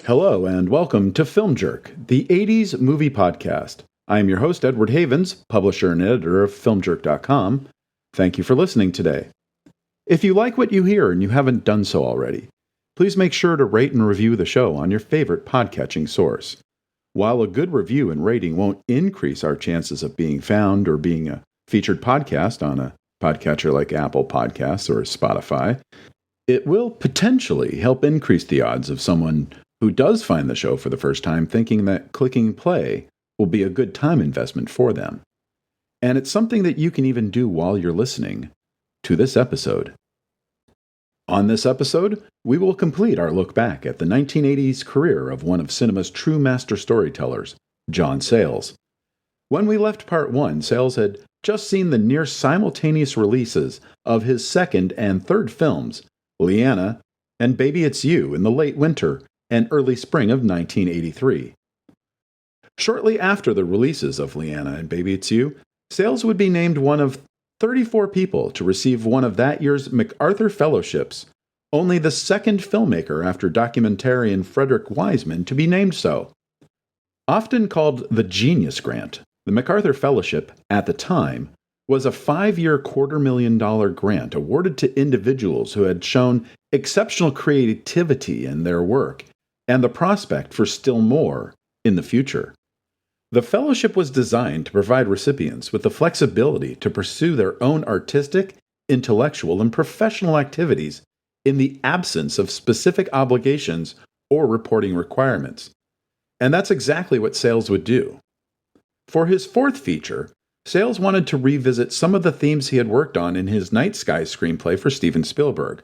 Hello and welcome to Film Jerk, the 80s movie podcast. I am your host, Edward Havens, publisher and editor of FilmJerk.com. Thank you for listening today. If you like what you hear and you haven't done so already, please make sure to rate and review the show on your favorite podcatching source. While a good review and rating won't increase our chances of being found or being a featured podcast on a podcatcher like Apple Podcasts or Spotify, it will potentially help increase the odds of someone who does find the show for the first time thinking that clicking play will be a good time investment for them. And it's something that you can even do while you're listening to this episode. On this episode, we will complete our look back at the 1980s career of one of cinema's true master storytellers, John Sayles. When we left part 1, Sayles had just seen the near simultaneous releases of his second and third films, Leanna and Baby It's You, in the late winter and early spring of 1983. Shortly after the releases of Leanna and Baby It's You, Sayles would be named one of 34 people to receive one of that year's MacArthur Fellowships, only the second filmmaker after documentarian Frederick Wiseman to be named so. Often called the Genius Grant, the MacArthur Fellowship, at the time, was a 5-year $250,000 grant awarded to individuals who had shown exceptional creativity in their work and the prospect for still more in the future. The fellowship was designed to provide recipients with the flexibility to pursue their own artistic, intellectual, and professional activities in the absence of specific obligations or reporting requirements. And that's exactly what Sayles would do. For his fourth feature, Sayles wanted to revisit some of the themes he had worked on in his Night Sky screenplay for Steven Spielberg,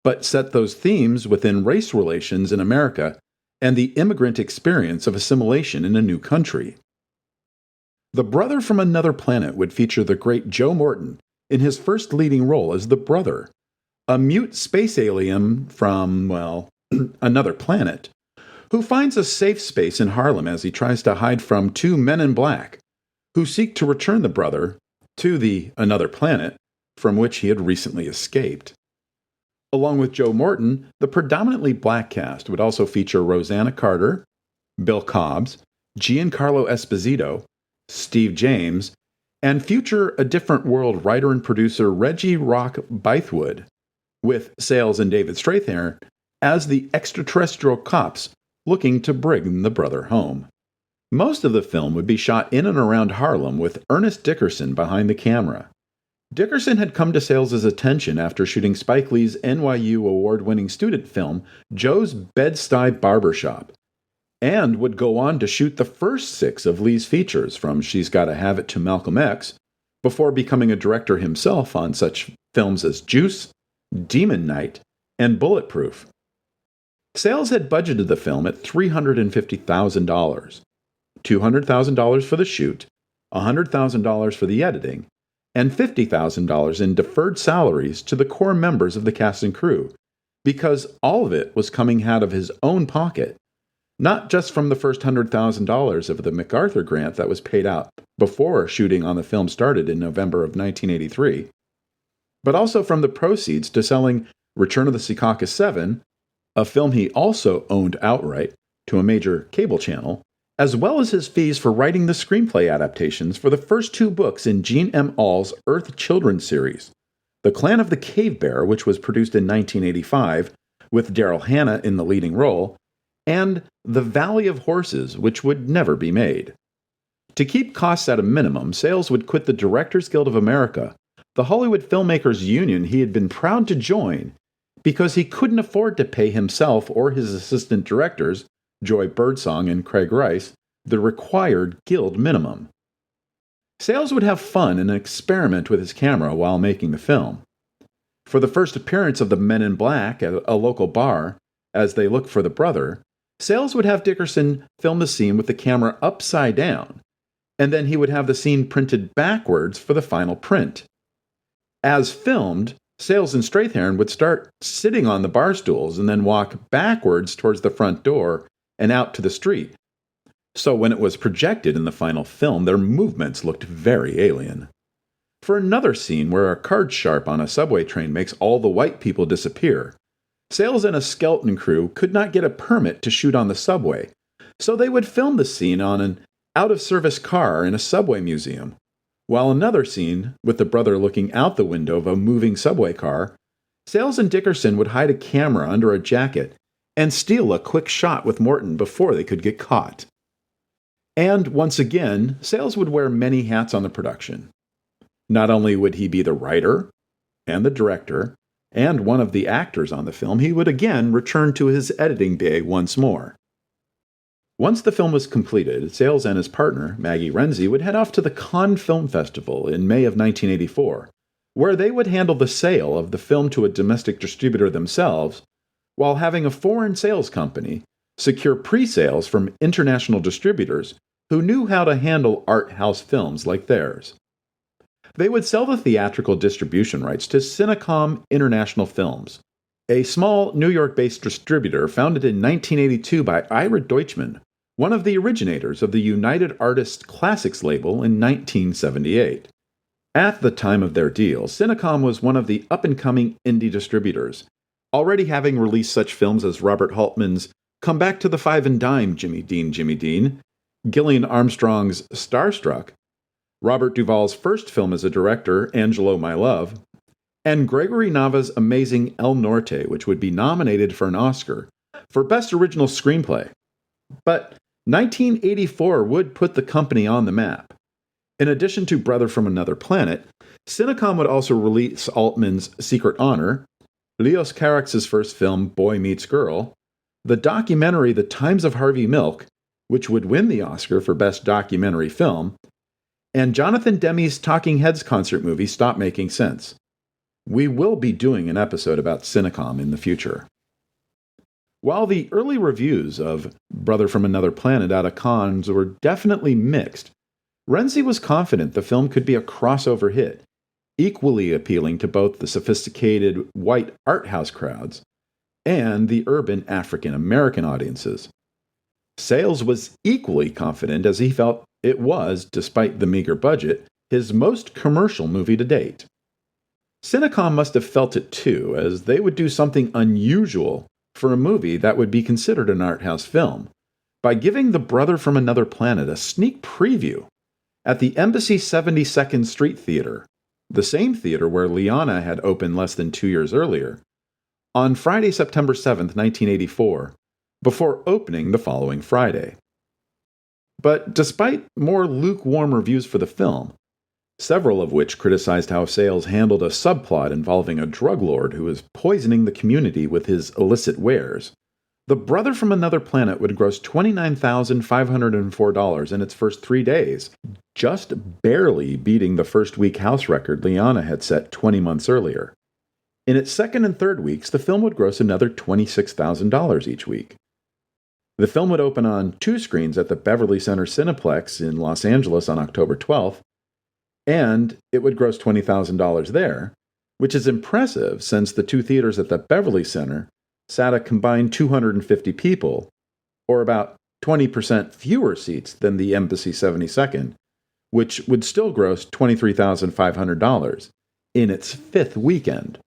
but set those themes within race relations in America and the immigrant experience of assimilation in a new country. The Brother from Another Planet would feature the great Joe Morton in his first leading role as the Brother, a mute space alien from, another planet, who finds a safe space in Harlem as he tries to hide from two men in black, who seek to return the Brother to the another planet from which he had recently escaped. Along with Joe Morton, the predominantly black cast would also feature Rosanna Carter, Bill Cobbs, Giancarlo Esposito, Steve James, and future A Different World writer and producer Reggie Rock Bythewood, with Sayles and David Strathairn as the extraterrestrial cops looking to bring the Brother home. Most of the film would be shot in and around Harlem with Ernest Dickerson behind the camera. Dickerson had come to Sayles' attention after shooting Spike Lee's NYU award-winning student film Joe's Bed-Stuy Barbershop, and would go on to shoot the first 6 of Lee's features, from She's Gotta Have It to Malcolm X, before becoming a director himself on such films as Juice, Demon Knight, and Bulletproof. Sayles had budgeted the film at $350,000, $200,000 for the shoot, $100,000 for the editing, and $50,000 in deferred salaries to the core members of the cast and crew, because all of it was coming out of his own pocket, not just from the first $100,000 of the MacArthur grant that was paid out before shooting on the film started in November of 1983, but also from the proceeds to selling Return of the Secaucus 7, a film he also owned outright, to a major cable channel, as well as his fees for writing the screenplay adaptations for the first 2 books in Gene M. Auld's Earth Children series, The Clan of the Cave Bear, which was produced in 1985, with Daryl Hannah in the leading role, and The Valley of Horses, which would never be made. To keep costs at a minimum, Sayles would quit the Directors Guild of America, the Hollywood Filmmakers Union he had been proud to join, because he couldn't afford to pay himself or his assistant directors, Joy Birdsong and Craig Rice, the required guild minimum. Sayles would have fun and experiment with his camera while making the film. For the first appearance of the Men in Black at a local bar, as they look for the Brother, Sayles would have Dickerson film the scene with the camera upside down, and then he would have the scene printed backwards for the final print. As filmed, Sayles and Strathairn would start sitting on the bar stools and then walk backwards towards the front door and out to the street. So when it was projected in the final film, their movements looked very alien. For another scene where a card sharp on a subway train makes all the white people disappear, Sayles and a skeleton crew could not get a permit to shoot on the subway, so they would film the scene on an out-of-service car in a subway museum, while another scene, with the brother looking out the window of a moving subway car, Sayles and Dickerson would hide a camera under a jacket and steal a quick shot with Morton before they could get caught. And once again, Sayles would wear many hats on the production. Not only would he be the writer and the director and one of the actors on the film, he would again return to his editing bay once more. Once the film was completed, Sayles and his partner, Maggie Renzi, would head off to the Cannes Film Festival in May of 1984, where they would handle the sale of the film to a domestic distributor themselves, while having a foreign sales company secure pre-sales from international distributors who knew how to handle art house films like theirs. They would sell the theatrical distribution rights to Cinecom International Films, a small New York-based distributor founded in 1982 by Ira Deutschman, one of the originators of the United Artists Classics label in 1978. At the time of their deal, Cinecom was one of the up-and-coming indie distributors, already having released such films as Robert Haltman's Come Back to the Five and Dime, Jimmy Dean, Gillian Armstrong's Starstruck, Robert Duvall's first film as a director, Angelo, My Love, and Gregory Nava's amazing El Norte, which would be nominated for an Oscar for Best Original Screenplay. But 1984 would put the company on the map. In addition to Brother from Another Planet, Cinecom would also release Altman's Secret Honor, Leos Carax's first film, Boy Meets Girl, the documentary The Times of Harvey Milk, which would win the Oscar for Best Documentary Film, and Jonathan Demme's Talking Heads concert movie, Stop Making Sense. We will be doing an episode about Cinecom in the future. While the early reviews of Brother from Another Planet out of Cannes were definitely mixed, Renzi was confident the film could be a crossover hit, equally appealing to both the sophisticated white art house crowds and the urban African-American audiences. Sayles was equally confident as he felt it was, despite the meager budget, his most commercial movie to date. Cinecom must have felt it too, as they would do something unusual for a movie that would be considered an art house film, by giving The Brother from Another Planet a sneak preview at the Embassy 72nd Street Theater, the same theater where Liana had opened less than 2 years earlier, on Friday, September 7th, 1984, before opening the following Friday. But despite more lukewarm reviews for the film, several of which criticized how Sayles handled a subplot involving a drug lord who was poisoning the community with his illicit wares, The Brother from Another Planet would gross $29,504 in its first 3 days, just barely beating the first week house record Liana had set 20 months earlier. In its second and third weeks, the film would gross another $26,000 each week. The film would open on 2 screens at the Beverly Center Cineplex in Los Angeles on October 12th, and it would gross $20,000 there, which is impressive since the 2 theaters at the Beverly Center sat a combined 250 people, or about 20% fewer seats than the Embassy 72nd, which would still gross $23,500 in its 5th weekend.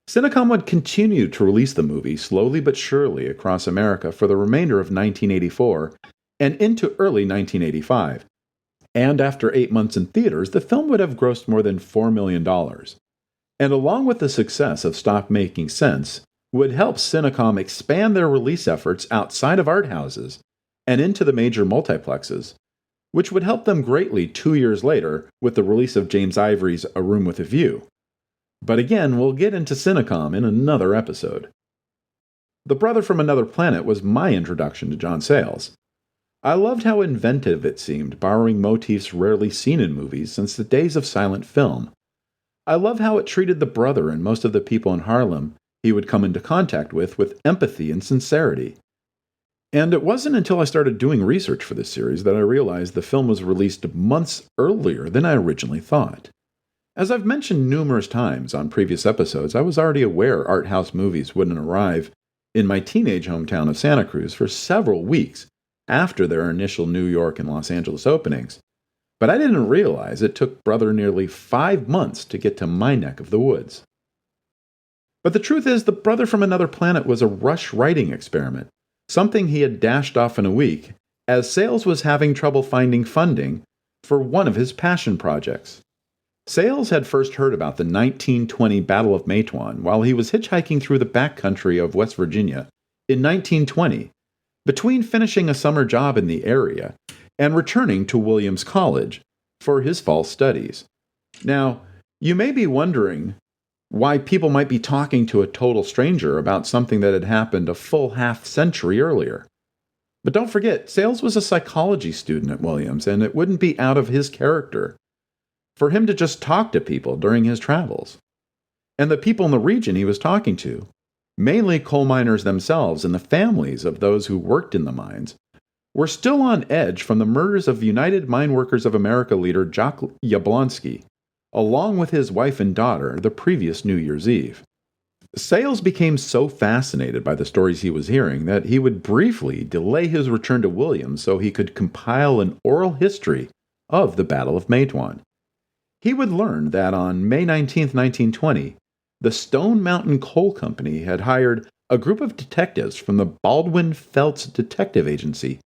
Cinecom would continue to release the movie slowly but surely across America for the remainder of 1984 and into early 1985. And after 8 months in theaters, the film would have grossed more than $4 million. And along with the success of Stop Making Sense, would help Cinecom expand their release efforts outside of art houses and into the major multiplexes, which would help them greatly 2 years later with the release of James Ivory's A Room with a View. But again, we'll get into Cinecom in another episode. The Brother from Another Planet was my introduction to John Sayles. I loved how inventive it seemed, borrowing motifs rarely seen in movies since the days of silent film. I love how it treated the brother and most of the people in Harlem he would come into contact with empathy and sincerity. And it wasn't until I started doing research for this series that I realized the film was released months earlier than I originally thought. As I've mentioned numerous times on previous episodes, I was already aware art house movies wouldn't arrive in my teenage hometown of Santa Cruz for several weeks after their initial New York and Los Angeles openings, but I didn't realize it took Brother nearly 5 months to get to my neck of the woods. But the truth is, the brother from another planet was a rush writing experiment, something he had dashed off in a week, as Sayles was having trouble finding funding for one of his passion projects. Sayles had first heard about the 1920 Battle of Matewan while he was hitchhiking through the backcountry of West Virginia in 1920, between finishing a summer job in the area and returning to Williams College for his fall studies. Now, you may be wondering why people might be talking to a total stranger about something that had happened a full half-century earlier. But don't forget, Sayles was a psychology student at Williams, and it wouldn't be out of his character for him to just talk to people during his travels. And the people in the region he was talking to, mainly coal miners themselves and the families of those who worked in the mines, were still on edge from the murders of United Mine Workers of America leader Jock Yablonsky, along with his wife and daughter, the previous New Year's Eve. Sayles became so fascinated by the stories he was hearing that he would briefly delay his return to Williams so he could compile an oral history of the Battle of Matewan. He would learn that on May 19, 1920, the Stone Mountain Coal Company had hired a group of detectives from the Baldwin Felts Detective Agency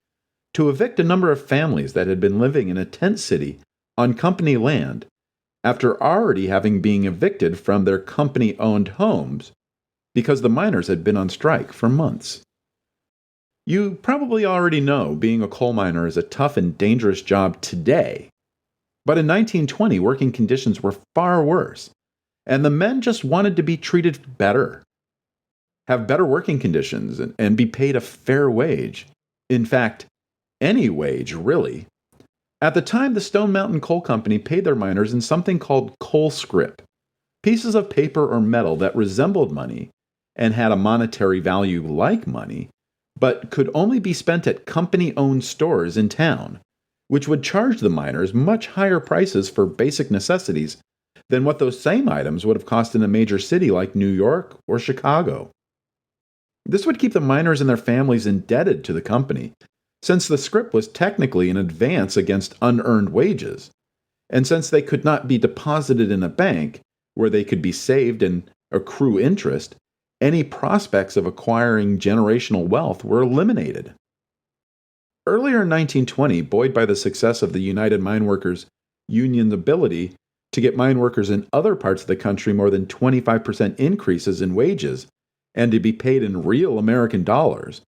to evict a number of families that had been living in a tent city on company land after already having been evicted from their company-owned homes because the miners had been on strike for months. You probably already know being a coal miner is a tough and dangerous job today. But in 1920, working conditions were far worse, and the men just wanted to be treated better, have better working conditions, and be paid a fair wage. In fact, any wage, really. At the time, the Stone Mountain Coal Company paid their miners in something called coal scrip, pieces of paper or metal that resembled money and had a monetary value like money, but could only be spent at company-owned stores in town, which would charge the miners much higher prices for basic necessities than what those same items would have cost in a major city like New York or Chicago. This would keep the miners and their families indebted to the company, since the scrip was technically an advance against unearned wages, and since they could not be deposited in a bank where they could be saved and accrue interest, any prospects of acquiring generational wealth were eliminated. Earlier in 1920, buoyed by the success of the United Mine Workers Union's ability to get mine workers in other parts of the country more than 25% increases in wages and to be paid in real American dollars,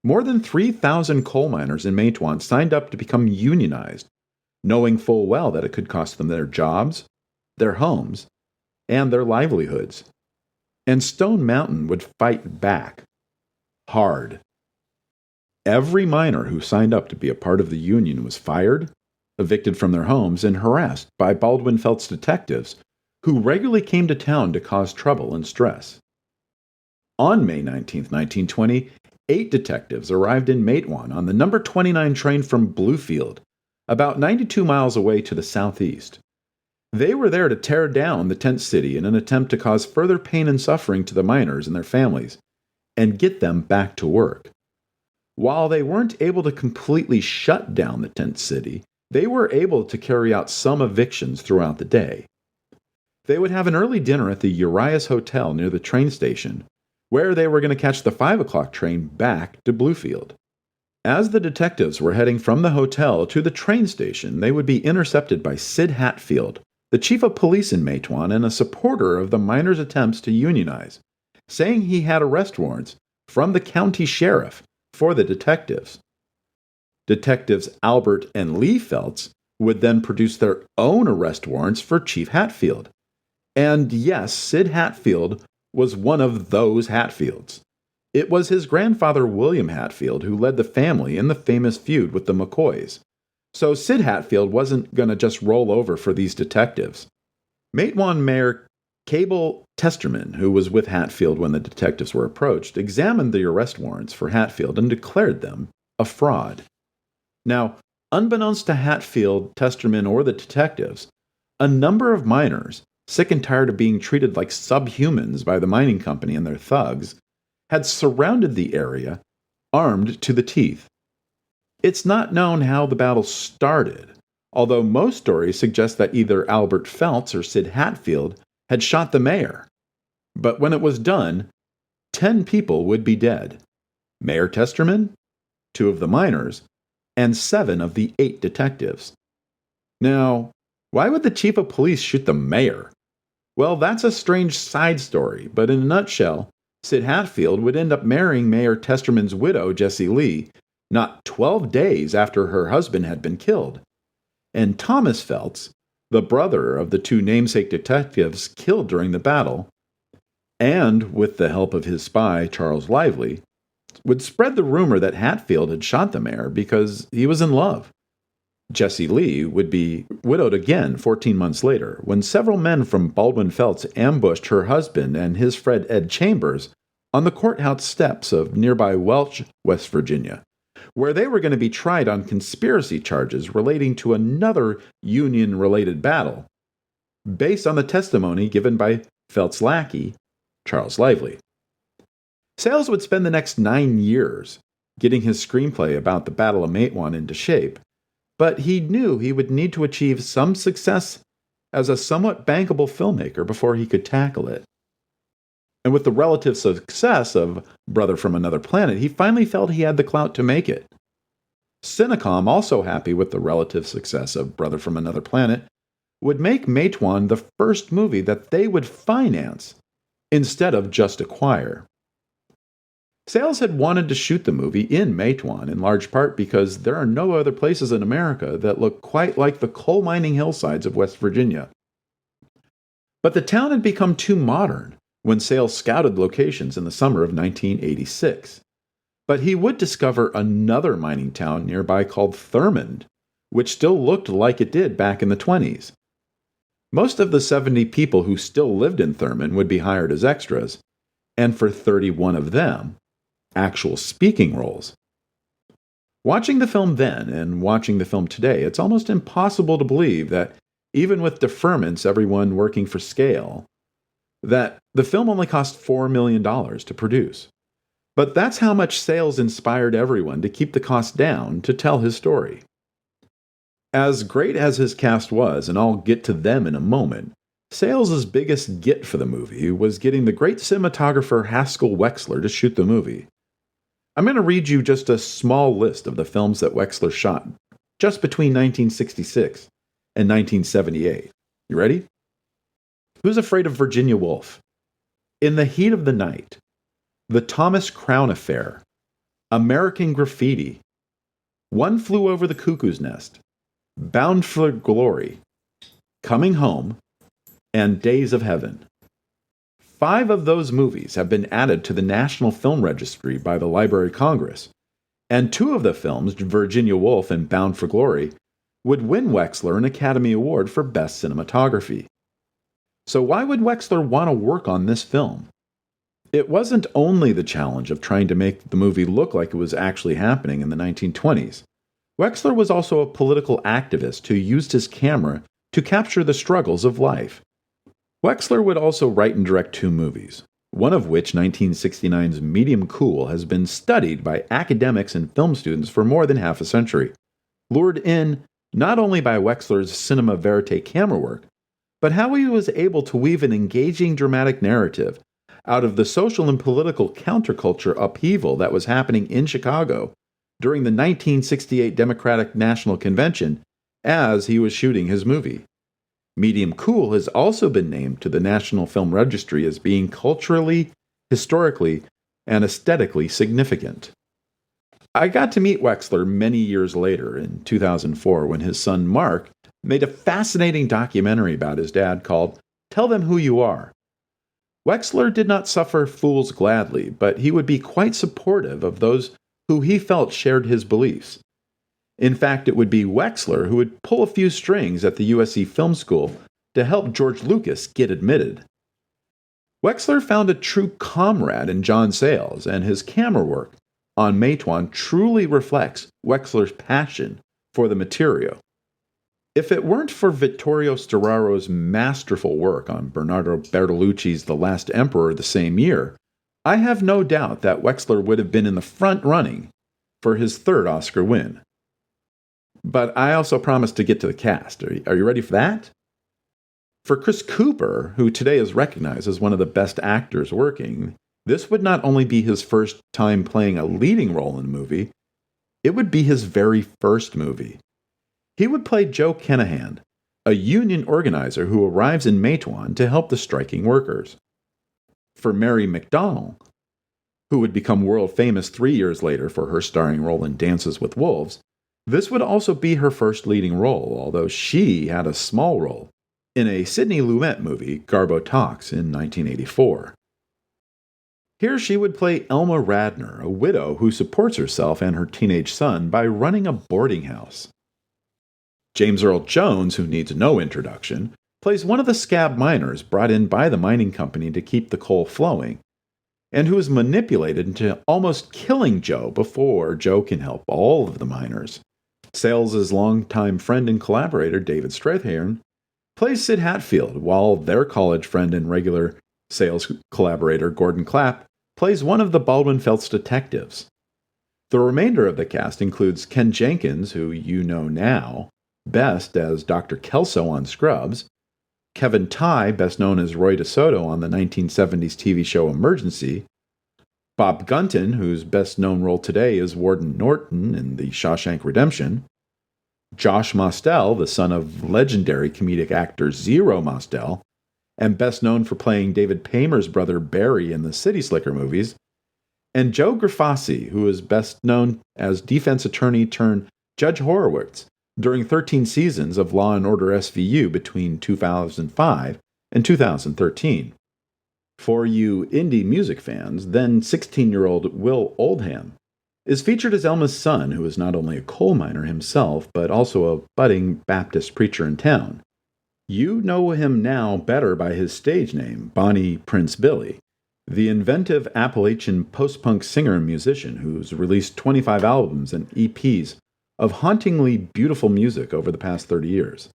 more than 3,000 coal miners in Matewan signed up to become unionized, knowing full well that it could cost them their jobs, their homes, and their livelihoods. And Stone Mountain would fight back hard. Every miner who signed up to be a part of the union was fired, evicted from their homes, and harassed by Baldwin Felts detectives who regularly came to town to cause trouble and stress. On May 19, 1920, 8 detectives arrived in Matewan on the number 29 train from Bluefield, about 92 miles away to the southeast. They were there to tear down the tent city in an attempt to cause further pain and suffering to the miners and their families, and get them back to work. While they weren't able to completely shut down the tent city, they were able to carry out some evictions throughout the day. They would have an early dinner at the Urias Hotel near the train station, where they were going to catch the 5 o'clock train back to Bluefield. As the detectives were heading from the hotel to the train station, they would be intercepted by Sid Hatfield, the chief of police in Matewan and a supporter of the miners' attempts to unionize, saying he had arrest warrants from the county sheriff for the detectives. Detectives Albert and Lee Felts would then produce their own arrest warrants for Chief Hatfield. And yes, Sid Hatfield was one of those Hatfields. It was his grandfather William Hatfield who led the family in the famous feud with the McCoys. So Sid Hatfield wasn't going to just roll over for these detectives. Matewan Mayor Cable Testerman, who was with Hatfield when the detectives were approached, examined the arrest warrants for Hatfield and declared them a fraud. Now, unbeknownst to Hatfield, Testerman, or the detectives, a number of miners, sick and tired of being treated like subhumans by the mining company and their thugs, had surrounded the area, armed to the teeth. It's not known how the battle started, although most stories suggest that either Albert Felts or Sid Hatfield had shot the mayor. But when it was done, 10 people would be dead. Mayor Testerman, 2 of the miners, and 7 of the 8 detectives. Now, why would the chief of police shoot the mayor? Well, that's a strange side story, but in a nutshell, Sid Hatfield would end up marrying Mayor Testerman's widow, Jessie Lee, not 12 days after her husband had been killed. And Thomas Phelps, the brother of the 2 namesake detectives killed during the battle, and with the help of his spy, Charles Lively, would spread the rumor that Hatfield had shot the mayor because he was in love. Jessie Lee would be widowed again 14 months later when several men from Baldwin Felts ambushed her husband and his friend Ed Chambers on the courthouse steps of nearby Welch, West Virginia, where they were going to be tried on conspiracy charges relating to another Union-related battle, based on the testimony given by Felts' lackey, Charles Lively. Sayles would spend the next 9 years getting his screenplay about the Battle of Matewan into shape, but he knew he would need to achieve some success as a somewhat bankable filmmaker before he could tackle it. And with the relative success of Brother from Another Planet, he finally felt he had the clout to make it. Cinecom, also happy with the relative success of Brother from Another Planet, would make Matewan the first movie that they would finance instead of just acquire. Sayles had wanted to shoot the movie in Matewan, in large part because there are no other places in America that look quite like the coal mining hillsides of West Virginia. But the town had become too modern when Sayles scouted locations in the summer of 1986. But he would discover another mining town nearby called Thurmond, which still looked like it did back in the 20s. Most of the 70 people who still lived in Thurmond would be hired as extras, and for 31 of them, actual speaking roles. Watching the film then and watching the film today, it's almost impossible to believe that even with deferments, everyone working for scale, that the film only cost $4 million to produce. But that's how much Sayles inspired everyone to keep the cost down to tell his story. As great as his cast was, and I'll get to them in a moment, Sayles' biggest get for the movie was getting the great cinematographer Haskell Wexler to shoot the movie. I'm going to read you just a small list of the films that Wexler shot, just between 1966 and 1978. You ready? Who's Afraid of Virginia Woolf? In the Heat of the Night. The Thomas Crown Affair. American Graffiti. One Flew Over the Cuckoo's Nest. Bound for Glory. Coming Home. And Days of Heaven. 5 of those movies have been added to the National Film Registry by the Library of Congress, and 2 of the films, Virginia Woolf and Bound for Glory, would win Wexler an Academy Award for Best Cinematography. So why would Wexler want to work on this film? It wasn't only the challenge of trying to make the movie look like it was actually happening in the 1920s. Wexler was also a political activist who used his camera to capture the struggles of life. Wexler would also write and direct 2 movies, one of which, 1969's Medium Cool, has been studied by academics and film students for more than half a century, lured in not only by Wexler's cinema verite camera work, but how he was able to weave an engaging dramatic narrative out of the social and political counterculture upheaval that was happening in Chicago during the 1968 Democratic National Convention as he was shooting his movie. Medium Cool has also been named to the National Film Registry as being culturally, historically, and aesthetically significant. I got to meet Wexler many years later, in 2004, when his son Mark made a fascinating documentary about his dad called Tell Them Who You Are. Wexler did not suffer fools gladly, but he would be quite supportive of those who he felt shared his beliefs. In fact, it would be Wexler who would pull a few strings at the USC Film School to help George Lucas get admitted. Wexler found a true comrade in John Sayles, and his camera work on Matewan truly reflects Wexler's passion for the material. If it weren't for Vittorio Storaro's masterful work on Bernardo Bertolucci's The Last Emperor the same year, I have no doubt that Wexler would have been in the front running for his 3rd Oscar win. But I also promised to get to the cast. Are you ready for that? For Chris Cooper, who today is recognized as one of the best actors working, this would not only be his first time playing a leading role in a movie, it would be his very first movie. He would play Joe Kenahan, a union organizer who arrives in Matewan to help the striking workers. For Mary McDonnell, who would become world famous 3 years later for her starring role in Dances with Wolves, this would also be her first leading role, although she had a small role in a Sidney Lumet movie, Garbo Talks, in 1984. Here she would play Elma Radner, a widow who supports herself and her teenage son by running a boarding house. James Earl Jones, who needs no introduction, plays one of the scab miners brought in by the mining company to keep the coal flowing, and who is manipulated into almost killing Joe before Joe can help all of the miners. Sayles' longtime friend and collaborator, David Strathairn, plays Sid Hatfield, while their college friend and regular Sayles collaborator, Gordon Clapp, plays one of the Baldwin Felts detectives. The remainder of the cast includes Ken Jenkins, who you know now best as Dr. Kelso on Scrubs, Kevin Tighe, best known as Roy DeSoto on the 1970s TV show Emergency, Bob Gunton, whose best known role today is Warden Norton in The Shawshank Redemption, Josh Mostel, the son of legendary comedic actor Zero Mostel, and best known for playing David Paymer's brother Barry in the City Slicker movies, and Joe Grafasi, who is best known as defense attorney turned Judge Horowitz during 13 seasons of Law & Order SVU between 2005 and 2013. For you indie music fans, then 16-year-old Will Oldham is featured as Elma's son, who is not only a coal miner himself, but also a budding Baptist preacher in town. You know him now better by his stage name, Bonnie Prince Billy, the inventive Appalachian post-punk singer and musician who's released 25 albums and EPs of hauntingly beautiful music over the past 30 years.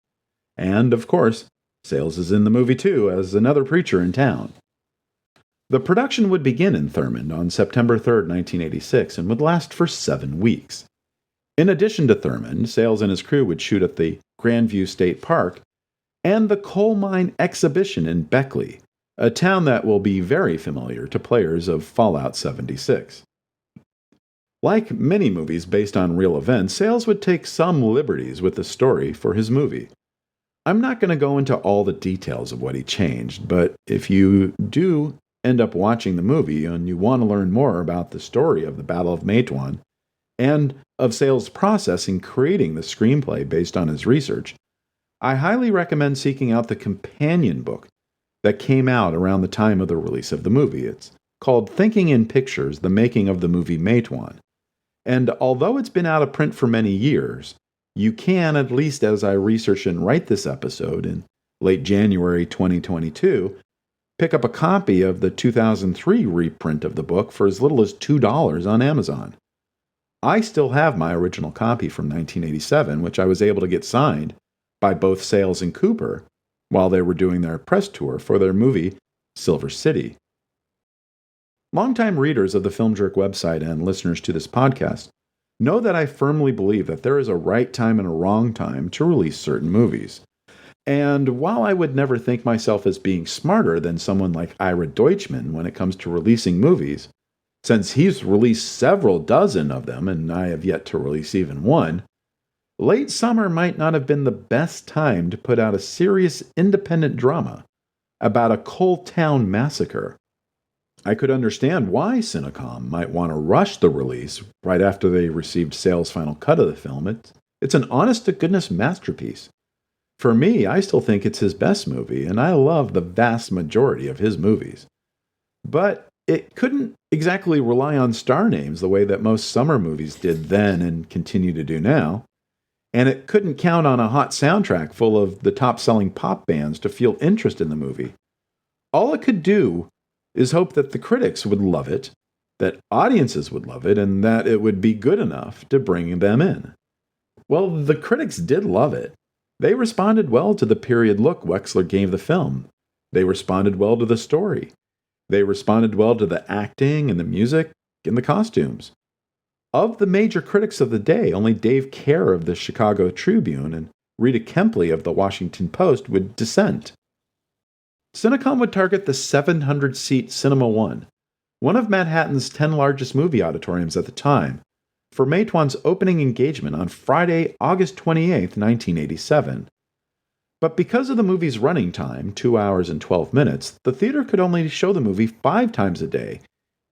And, of course, Sayles is in the movie too as another preacher in town. The production would begin in Thurmond on September 3, 1986, and would last for 7 weeks. In addition to Thurmond, Sayles and his crew would shoot at the Grandview State Park and the Coal Mine Exhibition in Beckley, a town that will be very familiar to players of Fallout 76. Like many movies based on real events, Sayles would take some liberties with the story for his movie. I'm not going to go into all the details of what he changed, but if you do end up watching the movie and you want to learn more about the story of the Battle of Matewan and of Sayles' process in creating the screenplay based on his research, I highly recommend seeking out the companion book that came out around the time of the release of the movie. It's called Thinking in Pictures, The Making of the Movie Matewan. And although it's been out of print for many years, you can, at least as I research and write this episode in late January 2022, pick up a copy of the 2003 reprint of the book for as little as $2 on Amazon. I still have my original copy from 1987, which I was able to get signed by both Sayles and Cooper while they were doing their press tour for their movie Silver City. Longtime readers of the Film Jerk website and listeners to this podcast know that I firmly believe that there is a right time and a wrong time to release certain movies. And while I would never think myself as being smarter than someone like Ira Deutschman when it comes to releasing movies, since he's released several dozen of them and I have yet to release even one, late summer might not have been the best time to put out a serious independent drama about a coal town massacre. I could understand why Cinecom might want to rush the release right after they received Sayles' final cut of the film. It's an honest-to-goodness masterpiece. For me, I still think it's his best movie, and I love the vast majority of his movies. But it couldn't exactly rely on star names the way that most summer movies did then and continue to do now. And it couldn't count on a hot soundtrack full of the top-selling pop bands to feel interest in the movie. All it could do is hope that the critics would love it, that audiences would love it, and that it would be good enough to bring them in. Well, the critics did love it. They responded well to the period look Wexler gave the film. They responded well to the story. They responded well to the acting and the music and the costumes. Of the major critics of the day, only Dave Kerr of the Chicago Tribune and Rita Kempley of the Washington Post would dissent. Cinecom would target the 700-seat Cinema one of Manhattan's 10 largest movie auditoriums at the time, for Matewan's opening engagement on Friday, August 28, 1987. But because of the movie's running time, 2 hours and 12 minutes, the theater could only show the movie 5 times a day,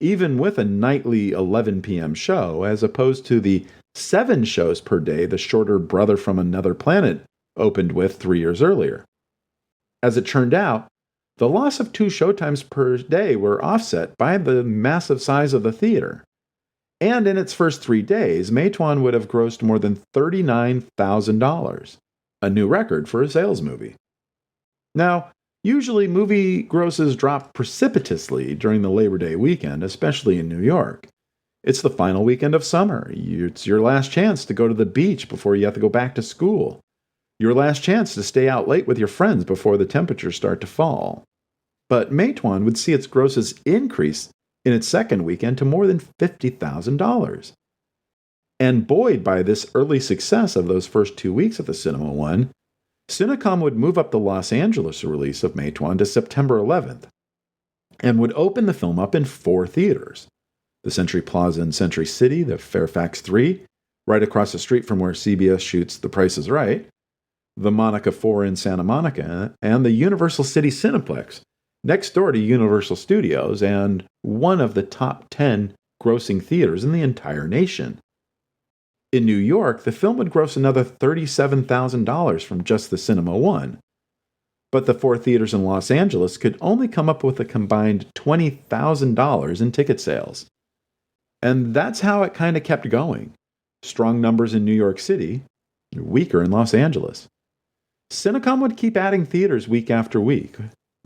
even with a nightly 11 p.m. show, as opposed to the 7 shows per day the shorter Brother from Another Planet opened with 3 years earlier. As it turned out, the loss of 2 showtimes per day were offset by the massive size of the theater. And in its first 3 days, Matewan would have grossed more than $39,000, a new record for a Sayles movie. Now, usually movie grosses drop precipitously during the Labor Day weekend, especially in New York. It's the final weekend of summer. It's your last chance to go to the beach before you have to go back to school. Your last chance to stay out late with your friends before the temperatures start to fall. But Matewan would see its grosses increase in its second weekend to more than $50,000. And buoyed by this early success of those first 2 weeks at the Cinema One, Cinecom would move up the Los Angeles release of Matewan to September 11th, and would open the film up in 4 theaters. The Century Plaza in Century City, the Fairfax 3, right across the street from where CBS shoots The Price is Right, the Monica 4 in Santa Monica, and the Universal City Cineplex, next door to Universal Studios and one of the top 10 grossing theaters in the entire nation. In New York, the film would gross another $37,000 from just the Cinema One, but the 4 theaters in Los Angeles could only come up with a combined $20,000 in ticket sales. And that's how it kind of kept going. Strong numbers in New York City, weaker in Los Angeles. Cinecom would keep adding theaters week after week,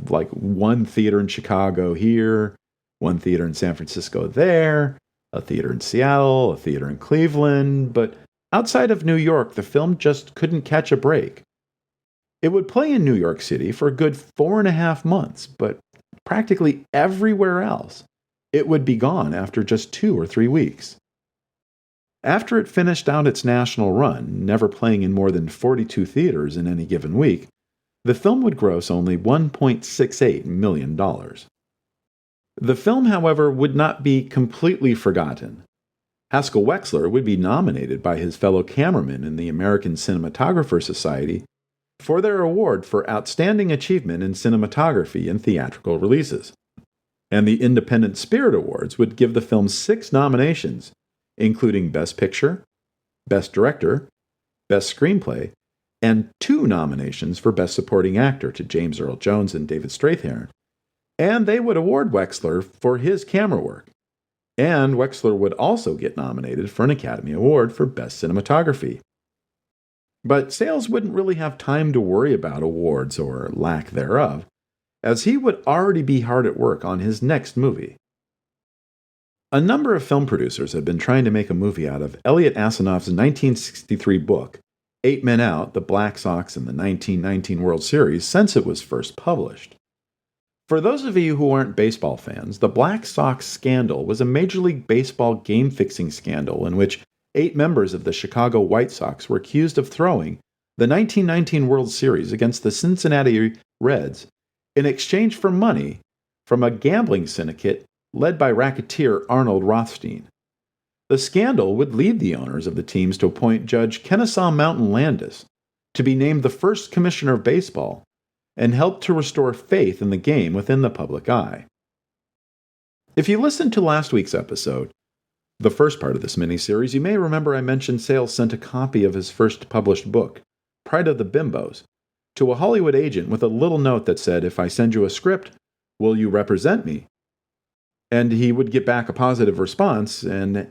like 1 theater in Chicago here, 1 theater in San Francisco there, a theater in Seattle, a theater in Cleveland, but outside of New York, the film just couldn't catch a break. It would play in New York City for a good 4.5 months, but practically everywhere else, it would be gone after just 2 or 3 weeks. After it finished out its national run, never playing in more than 42 theaters in any given week, the film would gross only $1.68 million. The film, however, would not be completely forgotten. Haskell Wexler would be nominated by his fellow cameramen in the American Cinematographer Society for their award for Outstanding Achievement in Cinematography and Theatrical Releases. And the Independent Spirit Awards would give the film 6 nominations, including Best Picture, Best Director, Best Screenplay, and 2 nominations for Best Supporting Actor to James Earl Jones and David Strathairn. And they would award Wexler for his camera work. And Wexler would also get nominated for an Academy Award for Best Cinematography. But Sayles wouldn't really have time to worry about awards or lack thereof, as he would already be hard at work on his next movie. A number of film producers had been trying to make a movie out of Elliot Asanoff's 1963 book, 8 Men Out, The Black Sox, and the 1919 World Series, since it was first published. For those of you who aren't baseball fans, the Black Sox scandal was a Major League Baseball game-fixing scandal in which 8 members of the Chicago White Sox were accused of throwing the 1919 World Series against the Cincinnati Reds in exchange for money from a gambling syndicate led by racketeer Arnold Rothstein. The scandal would lead the owners of the teams to appoint Judge Kennesaw Mountain Landis to be named the first commissioner of baseball and help to restore faith in the game within the public eye. If you listened to last week's episode, the first part of this miniseries, you may remember I mentioned Sayles sent a copy of his first published book, Pride of the Bimbos, to a Hollywood agent with a little note that said, "If I send you a script, will you represent me?" And he would get back a positive response, and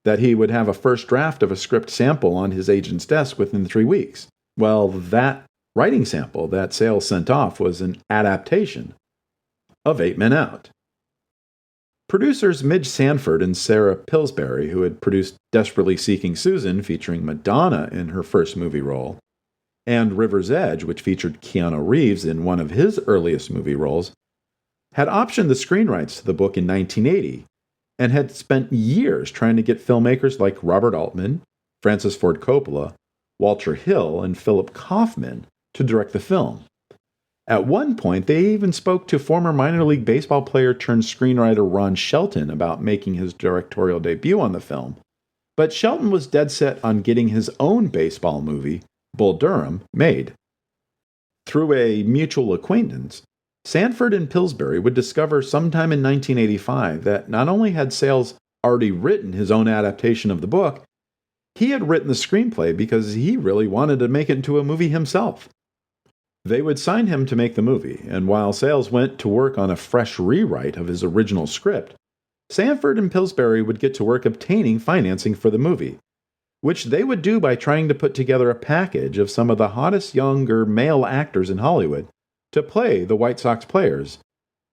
that he would have a first draft of a script sample on his agent's desk within 3 weeks. Well, that writing sample that Sayles sent off was an adaptation of 8 Men Out. Producers Midge Sanford and Sarah Pillsbury, who had produced Desperately Seeking Susan, featuring Madonna in her first movie role, and River's Edge, which featured Keanu Reeves in one of his earliest movie roles, had optioned the screen rights to the book in 1980 and had spent years trying to get filmmakers like Robert Altman, Francis Ford Coppola, Walter Hill, and Philip Kaufman to direct the film. At one point, they even spoke to former minor league baseball player turned screenwriter Ron Shelton about making his directorial debut on the film, but Shelton was dead set on getting his own baseball movie, Bull Durham, made. Through a mutual acquaintance, Sanford and Pillsbury would discover sometime in 1985 that not only had Sayles already written his own adaptation of the book, he had written the screenplay because he really wanted to make it into a movie himself. They would sign him to make the movie, and while Sayles went to work on a fresh rewrite of his original script, Sanford and Pillsbury would get to work obtaining financing for the movie, which they would do by trying to put together a package of some of the hottest younger male actors in Hollywood to play the White Sox players,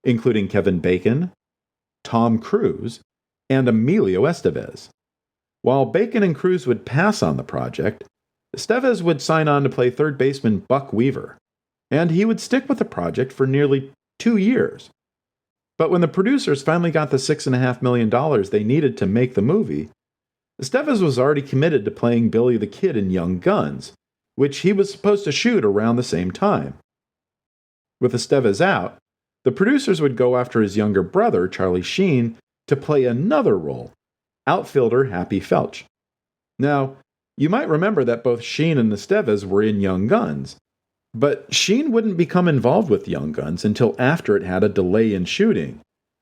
including Kevin Bacon, Tom Cruise, and Emilio Estevez. While Bacon and Cruise would pass on the project, Estevez would sign on to play third baseman Buck Weaver, and he would stick with the project for nearly 2 years. But when the producers finally got the $6.5 million they needed to make the movie, Estevez was already committed to playing Billy the Kid in Young Guns, which he was supposed to shoot around the same time. With Estevez out, the producers would go after his younger brother, Charlie Sheen, to play another role, outfielder Happy Felch. Now, you might remember that both Sheen and Estevez were in Young Guns, but Sheen wouldn't become involved with Young Guns until after it had a delay in shooting,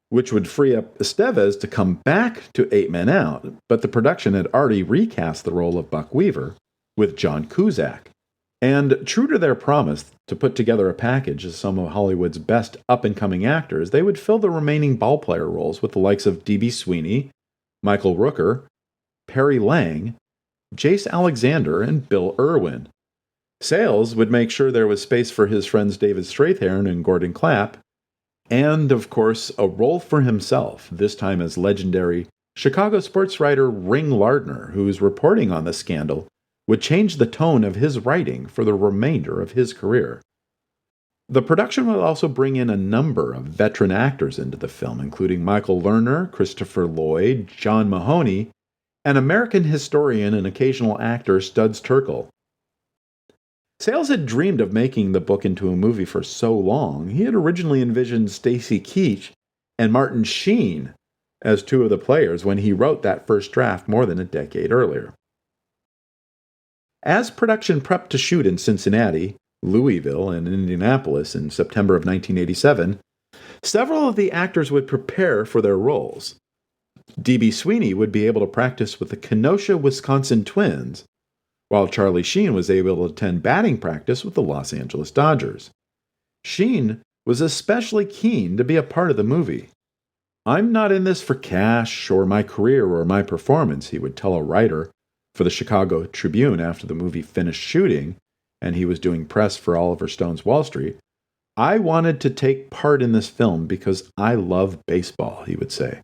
which would free up Estevez to come back to 8 Men Out, but the production had already recast the role of Buck Weaver with John Cusack. And true to their promise to put together a package of some of Hollywood's best up-and-coming actors, they would fill the remaining ballplayer roles with the likes of D.B. Sweeney, Michael Rooker, Perry Lang, Jace Alexander, and Bill Irwin. Sayles would make sure there was space for his friends David Strathairn and Gordon Clapp, and, of course, a role for himself, this time as legendary Chicago sports writer Ring Lardner, whose reporting on the scandal would change the tone of his writing for the remainder of his career. The production would also bring in a number of veteran actors into the film, including Michael Lerner, Christopher Lloyd, John Mahoney, and American historian and occasional actor Studs Terkel. Sayles had dreamed of making the book into a movie for so long, he had originally envisioned Stacy Keach and Martin Sheen as two of the players when he wrote that first draft more than a decade earlier. As production prepped to shoot in Cincinnati, Louisville, and Indianapolis in September of 1987, several of the actors would prepare for their roles. D.B. Sweeney would be able to practice with the Kenosha, Wisconsin Twins, while Charlie Sheen was able to attend batting practice with the Los Angeles Dodgers. Sheen was especially keen to be a part of the movie. "I'm not in this for cash or my career or my performance," he would tell a writer for the Chicago Tribune after the movie finished shooting and he was doing press for Oliver Stone's Wall Street. "I wanted to take part in this film because I love baseball," he would say.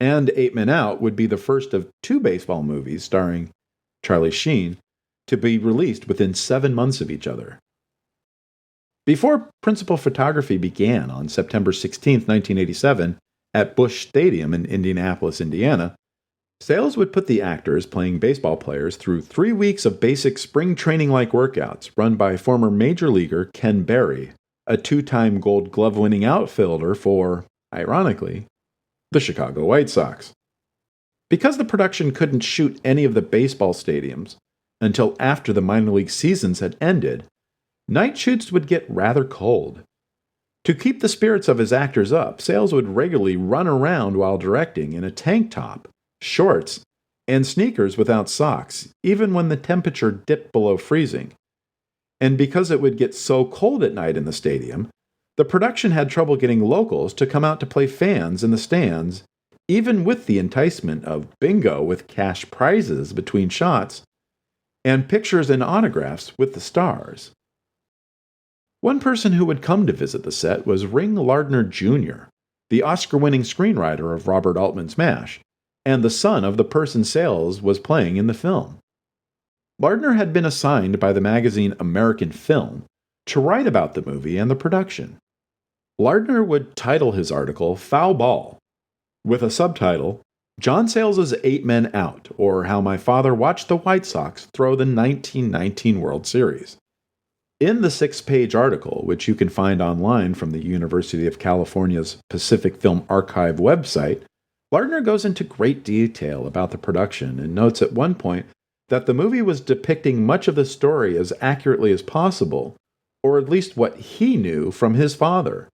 And 8 Men Out would be the first of 2 baseball movies starring Charlie Sheen to be released within 7 months of each other. Before principal photography began on September 16, 1987, at Busch Stadium in Indianapolis, Indiana, Sayles would put the actors playing baseball players through 3 weeks of basic spring training-like workouts run by former major leaguer Ken Berry, a 2-time Gold Glove-winning outfielder for, ironically, the Chicago White Sox. Because the production couldn't shoot any of the baseball stadiums until after the minor league seasons had ended, night shoots would get rather cold. To keep the spirits of his actors up, Sayles would regularly run around while directing in a tank top, shorts, and sneakers without socks, even when the temperature dipped below freezing. And because it would get so cold at night in the stadium, the production had trouble getting locals to come out to play fans in the stands, even with the enticement of bingo with cash prizes between shots, and pictures and autographs with the stars. One person who would come to visit the set was Ring Lardner Jr., the Oscar-winning screenwriter of Robert Altman's MASH, and the son of the person Sayles was playing in the film. Lardner had been assigned by the magazine American Film to write about the movie and the production. Lardner would title his article Foul Ball, with a subtitle, John Sayles' 8 Men Out, or How My Father Watched the White Sox Throw the 1919 World Series. In the 6-page article, which you can find online from the University of California's Pacific Film Archive website, Lardner goes into great detail about the production and notes at one point that the movie was depicting much of the story as accurately as possible, or at least what he knew from his father.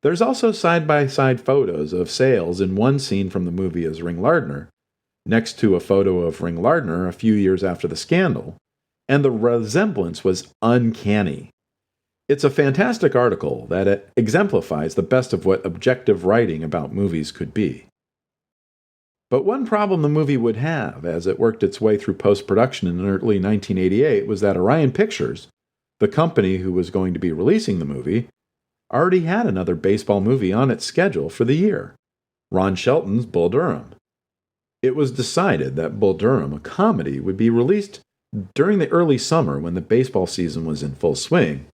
There's also side-by-side photos of Sayles in one scene from the movie as Ring Lardner, next to a photo of Ring Lardner a few years after the scandal, and the resemblance was uncanny. It's a fantastic article that exemplifies the best of what objective writing about movies could be. But one problem the movie would have as it worked its way through post-production in early 1988 was that Orion Pictures, the company who was going to be releasing the movie, already had another baseball movie on its schedule for the year, Ron Shelton's Bull Durham. It was decided that Bull Durham, a comedy, would be released during the early summer when the baseball season was in full swing,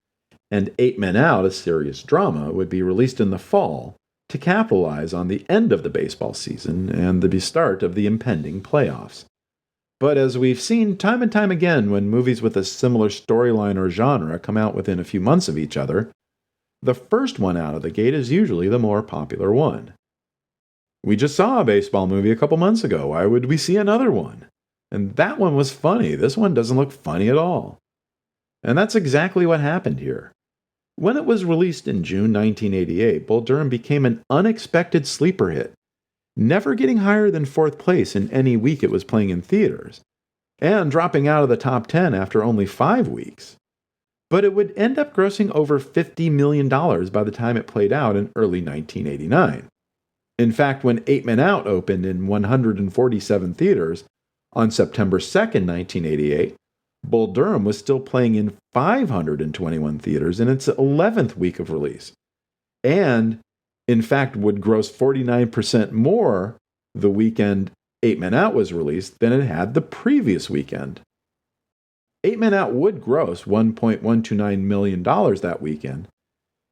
and 8 Men Out, a serious drama, would be released in the fall to capitalize on the end of the baseball season and the start of the impending playoffs. But as we've seen time and time again when movies with a similar storyline or genre come out within a few months of each other, the first one out of the gate is usually the more popular one. We just saw a baseball movie a couple months ago. Why would we see another one? And that one was funny. This one doesn't look funny at all. And that's exactly what happened here. When it was released in June 1988, Bull Durham became an unexpected sleeper hit, never getting higher than 4th place in any week it was playing in theaters, and dropping out of the top 10 after only 5 weeks. But it would end up grossing over $50 million by the time it played out in early 1989. In fact, when 8 Men Out opened in 147 theaters, on September 2nd, 1988, Bull Durham was still playing in 521 theaters in its 11th week of release, and, in fact, would gross 49% more the weekend 8 Men Out was released than it had the previous weekend. 8 Men Out would gross $1.129 million that weekend,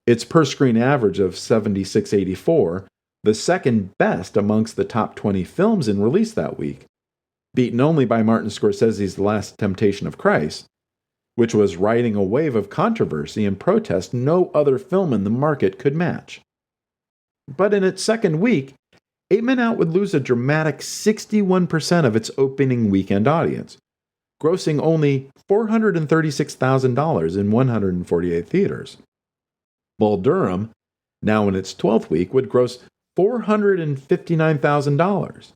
its per-screen average of $76.84, the second best amongst the top 20 films in release that week, beaten only by Martin Scorsese's The Last Temptation of Christ, which was riding a wave of controversy and protest no other film in the market could match. But in its second week, 8 Men Out would lose a dramatic 61% of its opening weekend audience, grossing only $436,000 in 148 theaters. Bull Durham, now in its 12th week, would gross $459,000.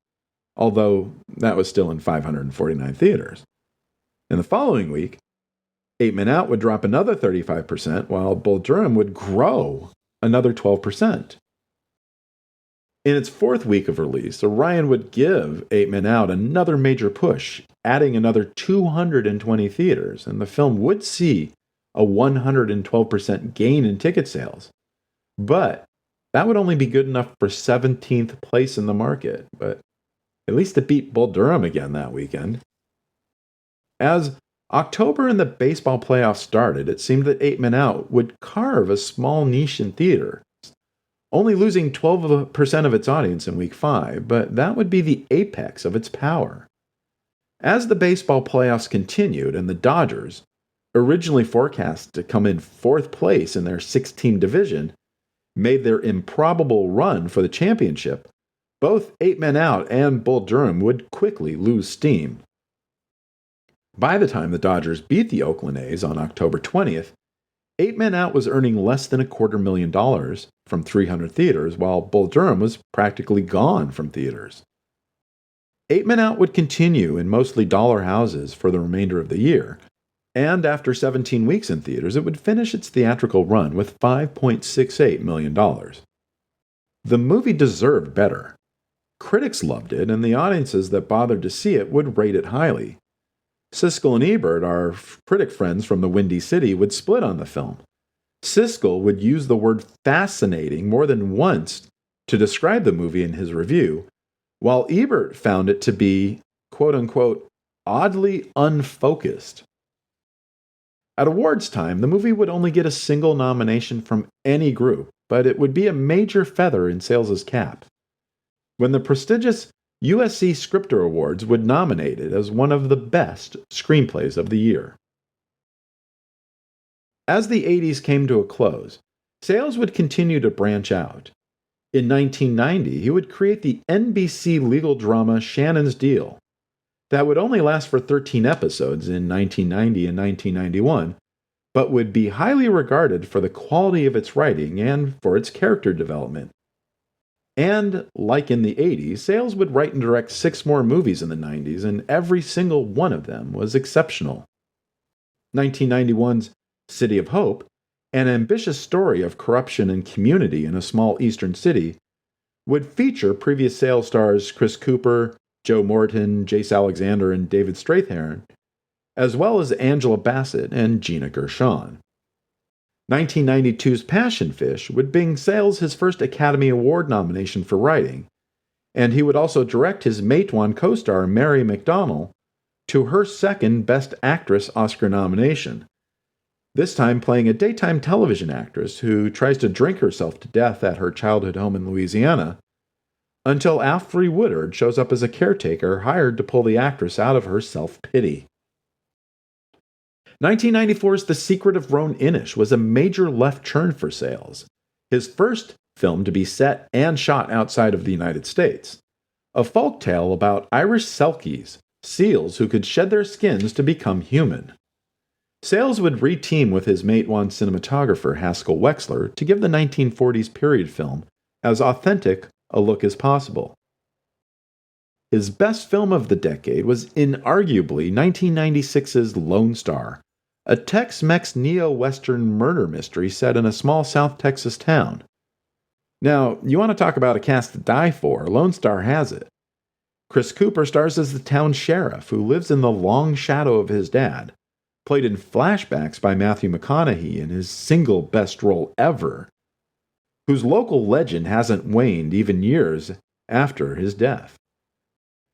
Although that was still in 549 theaters. In the following week, 8 Men Out would drop another 35%, while Bull Durham would grow another 12%. In its 4th week of release, Orion would give 8 Men Out another major push, adding another 220 theaters, and the film would see a 112% gain in ticket sales. But that would only be good enough for 17th place in the market, but at least it beat Bull Durham again that weekend. As October and the baseball playoffs started, it seemed that 8 Men Out would carve a small niche in theater, only losing 12% of its audience in week 5, but that would be the apex of its power. As the baseball playoffs continued and the Dodgers, originally forecast to come in 4th place in their 6-team division, made their improbable run for the championship, both 8 Men Out and Bull Durham would quickly lose steam. By the time the Dodgers beat the Oakland A's on October 20th, 8 Men Out was earning less than $250,000 from 300 theaters, while Bull Durham was practically gone from theaters. 8 Men Out would continue in mostly dollar houses for the remainder of the year, and after 17 weeks in theaters, it would finish its theatrical run with $5.68 million. The movie deserved better. Critics loved it, and the audiences that bothered to see it would rate it highly. Siskel and Ebert, our critic friends from the Windy City, would split on the film. Siskel would use the word fascinating more than once to describe the movie in his review, while Ebert found it to be, quote-unquote, oddly unfocused. At awards time, the movie would only get a single nomination from any group, but it would be a major feather in Sayles' cap when the prestigious USC Scripter Awards would nominate it as one of the best screenplays of the year. As the 80s came to a close, Sayles would continue to branch out. In 1990, he would create the NBC legal drama Shannon's Deal. That would only last for 13 episodes in 1990 and 1991, but would be highly regarded for the quality of its writing and for its character development. And, like in the 80s, Sayles would write and direct 6 more movies in the 90s, and every single one of them was exceptional. 1991's City of Hope, an ambitious story of corruption and community in a small eastern city, would feature previous Sayles stars Chris Cooper, Joe Morton, Jace Alexander, and David Strathairn, as well as Angela Bassett and Gina Gershon. 1992's Passion Fish would bring Sayles his first Academy Award nomination for writing, and he would also direct his Matewan co-star Mary McDonnell to her second Best Actress Oscar nomination, this time playing a daytime television actress who tries to drink herself to death at her childhood home in Louisiana, until Alfre Woodard shows up as a caretaker hired to pull the actress out of her self-pity. 1994's The Secret of Roan Inish was a major left turn for Sayles, his first film to be set and shot outside of the United States. A folktale about Irish selkies, seals who could shed their skins to become human. Sayles would re-team with his Matewan cinematographer Haskell Wexler to give the 1940s period film as authentic a look as possible. His best film of the decade was inarguably 1996's Lone Star, a Tex-Mex neo-Western murder mystery set in a small South Texas town. Now, you want to talk about a cast to die for, Lone Star has it. Chris Cooper stars as the town sheriff who lives in the long shadow of his dad, played in flashbacks by Matthew McConaughey in his single best role ever, whose local legend hasn't waned even years after his death.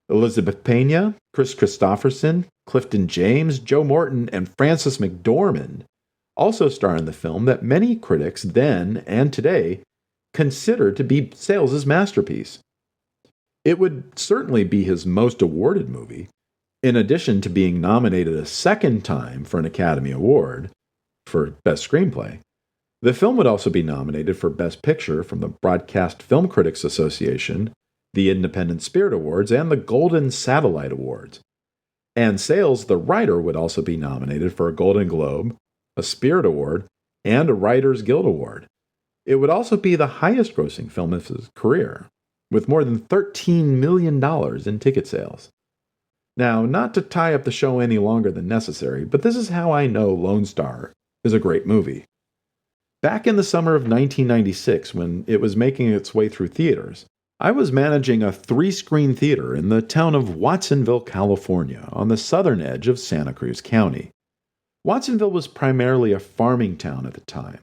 Elizabeth Pena, Chris Christopherson, Clifton James, Joe Morton, and Frances McDormand also star in the film that many critics then and today consider to be Sayles' masterpiece. It would certainly be his most awarded movie, in addition to being nominated a second time for an Academy Award for Best Screenplay. The film would also be nominated for Best Picture from the Broadcast Film Critics Association, the Independent Spirit Awards, and the Golden Satellite Awards. And Sayles, the writer, would also be nominated for a Golden Globe, a Spirit Award, and a Writers Guild Award. It would also be the highest-grossing film of his career, with more than $13 million in ticket sales. Now, not to tie up the show any longer than necessary, but this is how I know Lone Star is a great movie. Back in the summer of 1996, when it was making its way through theaters, I was managing a 3-screen theater in the town of Watsonville, California, on the southern edge of Santa Cruz County. Watsonville was primarily a farming town at the time.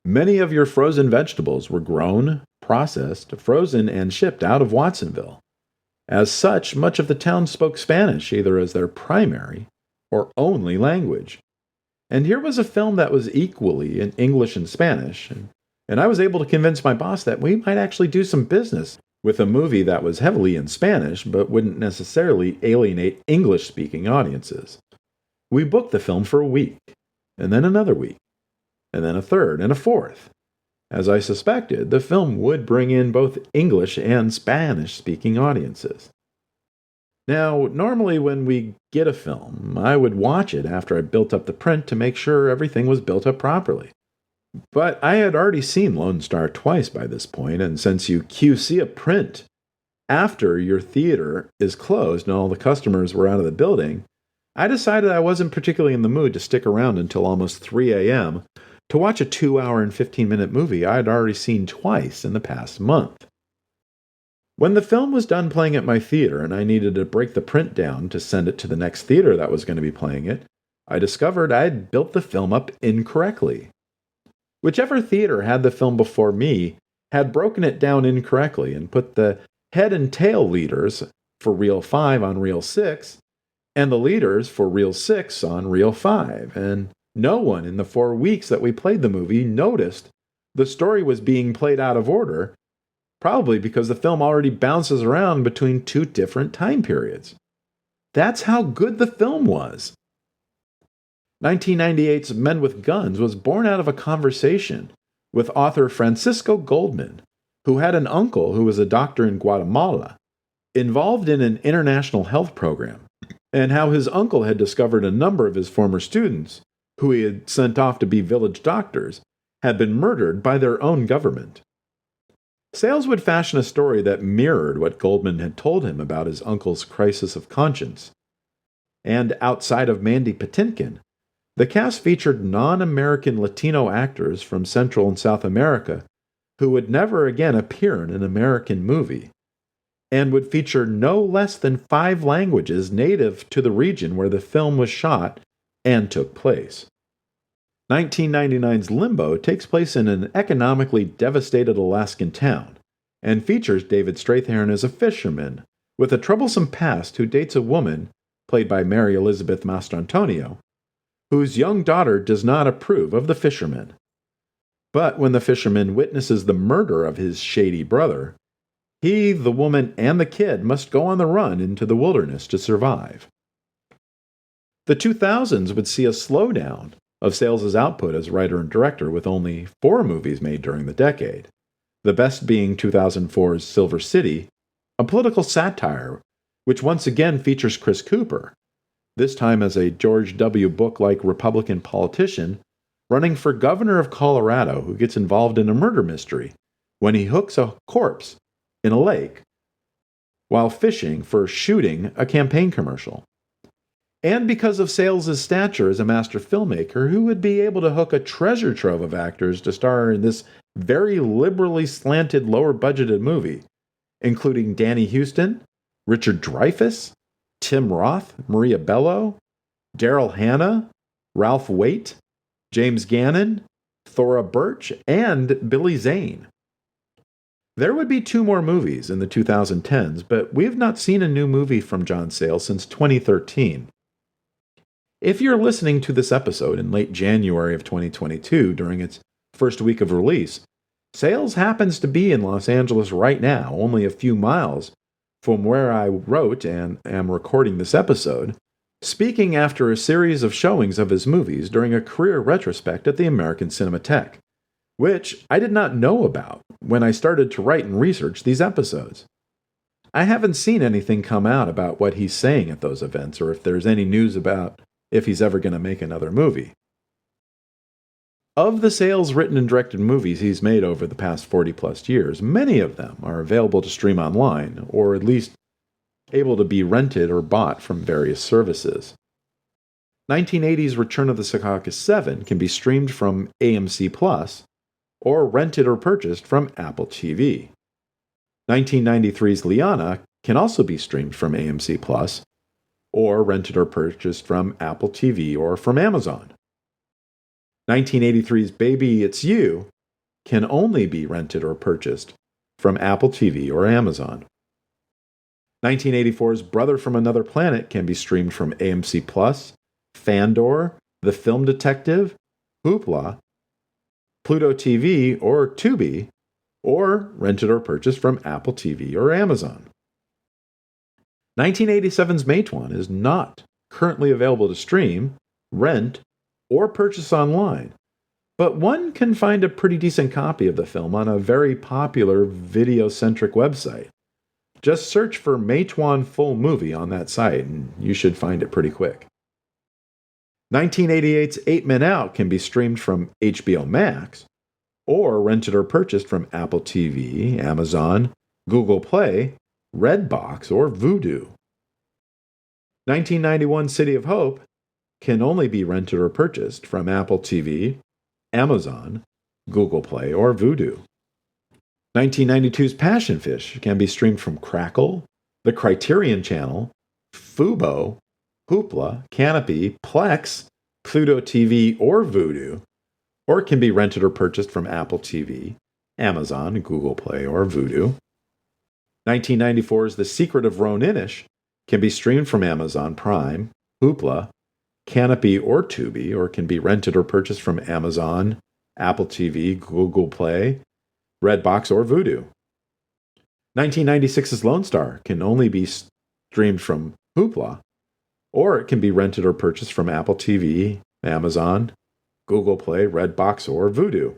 Many of your frozen vegetables were grown, processed, frozen, and shipped out of Watsonville. As such, much of the town spoke Spanish either as their primary or only language. And here was a film that was equally in English and Spanish, and I was able to convince my boss that we might actually do some business with a movie that was heavily in Spanish but wouldn't necessarily alienate English-speaking audiences. We booked the film for a week, and then another week, and then a third and a fourth. As I suspected, the film would bring in both English and Spanish-speaking audiences. Now, normally when we get a film, I would watch it after I built up the print to make sure everything was built up properly. But I had already seen Lone Star twice by this point, and since you QC a print after your theater is closed and all the customers were out of the building, I decided I wasn't particularly in the mood to stick around until almost 3 a.m. to watch a 2-hour and 15-minute movie I had already seen twice in the past month. When the film was done playing at my theater and I needed to break the print down to send it to the next theater that was going to be playing it, I discovered I had built the film up incorrectly. Whichever theater had the film before me had broken it down incorrectly and put the head and tail leaders for reel 5 on reel 6 and the leaders for reel 6 on reel 5, and no one in the 4 weeks that we played the movie noticed the story was being played out of order, probably because the film already bounces around between 2 different time periods. That's how good the film was. 1998's Men with Guns was born out of a conversation with author Francisco Goldman, who had an uncle who was a doctor in Guatemala, involved in an international health program, and how his uncle had discovered a number of his former students, who he had sent off to be village doctors, had been murdered by their own government. Sayles would fashion a story that mirrored what Goldman had told him about his uncle's crisis of conscience. And outside of Mandy Patinkin, the cast featured non-American Latino actors from Central and South America who would never again appear in an American movie, and would feature no less than 5 languages native to the region where the film was shot and took place. 1999's Limbo takes place in an economically devastated Alaskan town, and features David Strathairn as a fisherman with a troublesome past who dates a woman, played by Mary Elizabeth Mastrantonio, whose young daughter does not approve of the fisherman. But when the fisherman witnesses the murder of his shady brother, he, the woman, and the kid must go on the run into the wilderness to survive. The 2000s would see a slowdown of Sayles' output as writer and director, with only 4 movies made during the decade, the best being 2004's Silver City, a political satire which once again features Chris Cooper, this time as a George W. Bush-like Republican politician running for governor of Colorado who gets involved in a murder mystery when he hooks a corpse in a lake while fishing for shooting a campaign commercial. And because of Sayles' stature as a master filmmaker, who would be able to hook a treasure trove of actors to star in this very liberally slanted, lower-budgeted movie, including Danny Huston, Richard Dreyfuss, Tim Roth, Maria Bello, Daryl Hannah, Ralph Waite, James Gannon, Thora Birch, and Billy Zane. There would be 2 more movies in the 2010s, but we have not seen a new movie from John Sayles since 2013. If you're listening to this episode in late January of 2022 during its first week of release, Sayles happens to be in Los Angeles right now, only a few miles from where I wrote and am recording this episode, speaking after a series of showings of his movies during a career retrospect at the American Cinematheque, which I did not know about when I started to write and research these episodes. I haven't seen anything come out about what he's saying at those events, or if there's any news about if he's ever going to make another movie. Of the Sayles written and directed movies he's made over the past 40-plus years, many of them are available to stream online, or at least able to be rented or bought from various services. 1980's Return of the Secaucus 7 can be streamed from AMC Plus, or rented or purchased from Apple TV. 1993's Liana can also be streamed from AMC Plus, or rented or purchased from Apple TV or from Amazon. 1983's Baby It's You can only be rented or purchased from Apple TV or Amazon. 1984's Brother from Another Planet can be streamed from AMC Plus, Fandor, The Film Detective, Hoopla, Pluto TV, or Tubi, or rented or purchased from Apple TV or Amazon. 1987's Matewan is not currently available to stream, rent, or purchase online, but one can find a pretty decent copy of the film on a very popular video-centric website. Just search for Matewan Full Movie on that site, and you should find it pretty quick. 1988's 8 Men Out can be streamed from HBO Max, or rented or purchased from Apple TV, Amazon, Google Play, Redbox, or Vudu. 1991 City of Hope can only be rented or purchased from Apple TV, Amazon, Google Play, or Vudu. 1992's Passion Fish can be streamed from Crackle, the Criterion Channel, Fubo, Hoopla, Canopy, Plex, Pluto TV, or Vudu, or it can be rented or purchased from Apple TV, Amazon, Google Play, or Vudu. 1994's The Secret of Roan Inish can be streamed from Amazon Prime, Hoopla, Canopy, or Tubi, or can be rented or purchased from Amazon, Apple TV, Google Play, Redbox, or Vudu. 1996's Lone Star can only be streamed from Hoopla, or it can be rented or purchased from Apple TV, Amazon, Google Play, Redbox, or Vudu.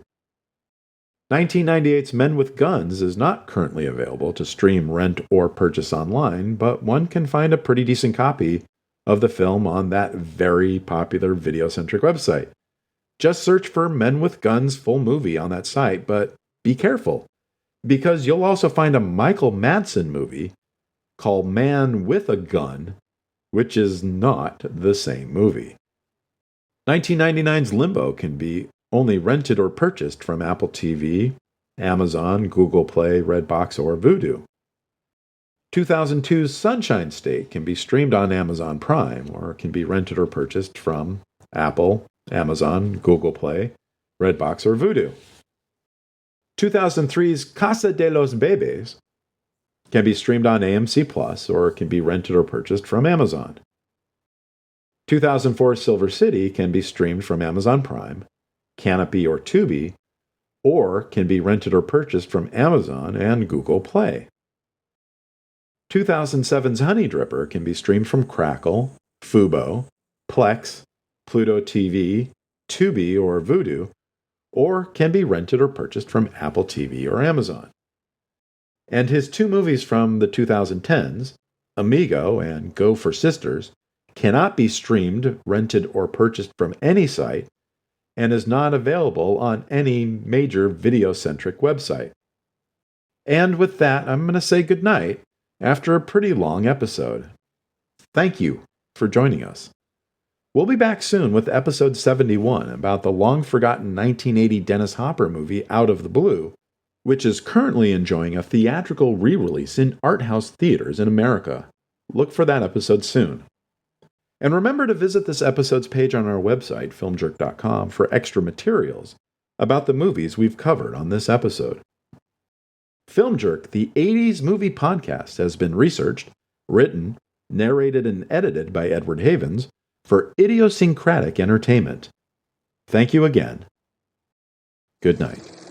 1998's Men with Guns is not currently available to stream, rent, or purchase online, but one can find a pretty decent copy of the film on that very popular video-centric website. Just search for Men with Guns full movie on that site, but be careful, because you'll also find a Michael Madsen movie called Man with a Gun, which is not the same movie. 1999's Limbo can be only rented or purchased from Apple TV, Amazon, Google Play, Redbox, or Vudu. 2002's Sunshine State can be streamed on Amazon Prime or can be rented or purchased from Apple, Amazon, Google Play, Redbox, or Vudu. 2003's Casa de los Bebés can be streamed on AMC Plus or can be rented or purchased from Amazon. 2004's Silver City can be streamed from Amazon Prime, Canopy, or Tubi, or can be rented or purchased from Amazon and Google Play. 2007's Honey Dripper can be streamed from Crackle, Fubo, Plex, Pluto TV, Tubi, or Vudu, or can be rented or purchased from Apple TV or Amazon. And his two movies from the 2010s, Amigo and Go for Sisters, cannot be streamed, rented, or purchased from any site, and is not available on any major video-centric website. And with that, I'm going to say goodnight after a pretty long episode. Thank you for joining us. We'll be back soon with episode 71 about the long-forgotten 1980 Dennis Hopper movie Out of the Blue, which is currently enjoying a theatrical re-release in art house theaters in America. Look for that episode soon. And remember to visit this episode's page on our website, filmjerk.com, for extra materials about the movies we've covered on this episode. Film Jerk, the 80s movie podcast, has been researched, written, narrated, and edited by Edward Havens for idiosyncratic entertainment. Thank you again. Good night.